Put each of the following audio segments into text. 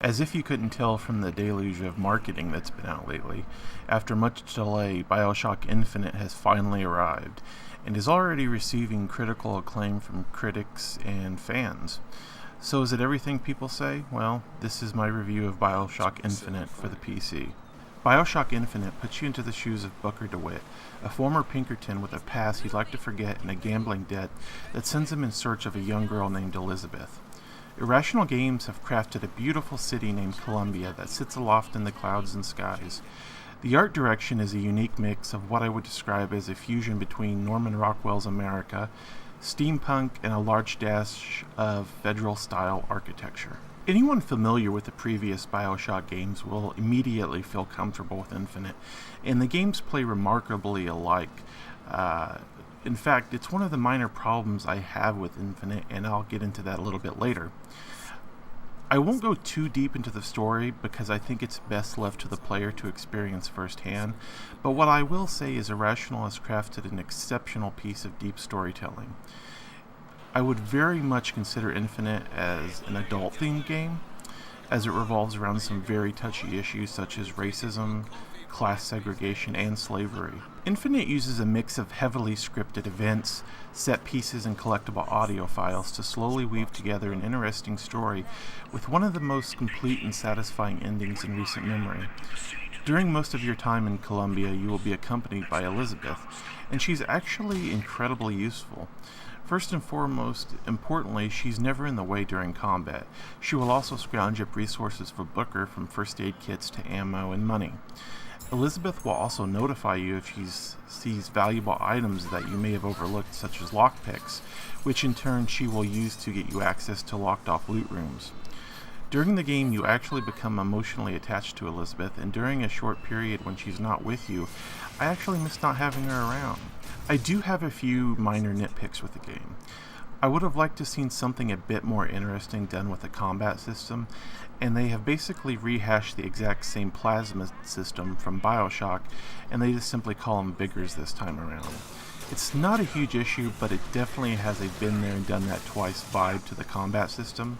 As if you couldn't tell from the deluge of marketing that's been out lately, after much delay, Bioshock Infinite has finally arrived, and is already receiving critical acclaim from critics and fans. So is it everything people say? Well, this is my review of Bioshock Infinite for the PC. Bioshock Infinite puts you into the shoes of Booker DeWitt, a former Pinkerton with a past he'd like to forget and a gambling debt that sends him in search of a young girl named Elizabeth. Irrational Games have crafted a beautiful city named Columbia that sits aloft in the clouds and skies. The art direction is a unique mix of what I would describe as a fusion between Norman Rockwell's America, steampunk, and a large dash of federal-style architecture. Anyone familiar with the previous Bioshock games will immediately feel comfortable with Infinite, and the games play remarkably alike. In fact, it's one of the minor problems I have with Infinite, and I'll get into that a little bit later. I won't go too deep into the story because I think it's best left to the player to experience firsthand, but what I will say is Irrational has crafted an exceptional piece of deep storytelling. I would very much consider Infinite as an adult-themed game, as it revolves around some very touchy issues such as racism, class segregation, and slavery. Infinite uses a mix of heavily scripted events, set pieces, and collectible audio files to slowly weave together an interesting story with one of the most complete and satisfying endings in recent memory. During most of your time in Columbia, you will be accompanied by Elizabeth, and she's actually incredibly useful. First and foremost, importantly, she's never in the way during combat. She will also scrounge up resources for Booker, from first aid kits to ammo and money. Elizabeth will also notify you if she sees valuable items that you may have overlooked, such as lockpicks, which in turn she will use to get you access to locked-off loot rooms. During the game, you actually become emotionally attached to Elizabeth, and during a short period when she's not with you, I actually miss not having her around. I do have a few minor nitpicks with the game. I would have liked to have seen something a bit more interesting done with the combat system, and they have basically rehashed the exact same plasma system from Bioshock, and they just simply call them Biggers this time around. It's not a huge issue, but it definitely has a been there and done that twice vibe to the combat system.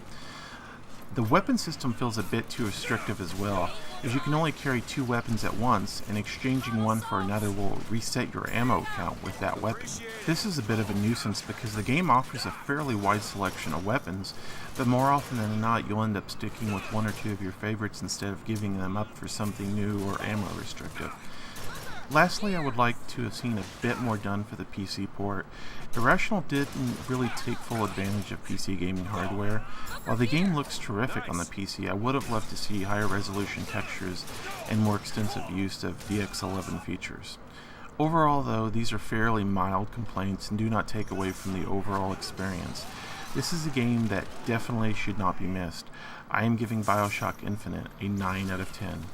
The weapon system feels a bit too restrictive as well, as you can only carry 2 weapons at once, and exchanging one for another will reset your ammo count with that weapon. This is a bit of a nuisance because the game offers a fairly wide selection of weapons, but more often than not you'll end up sticking with 1 or 2 of your favorites instead of giving them up for something new or ammo restrictive. Lastly, I would like to have seen a bit more done for the PC port. Irrational didn't really take full advantage of PC gaming hardware. While the game looks terrific on the PC, I would have loved to see higher resolution textures and more extensive use of DX11 features. Overall though, these are fairly mild complaints and do not take away from the overall experience. This is a game that definitely should not be missed. I am giving Bioshock Infinite a 9 out of 10.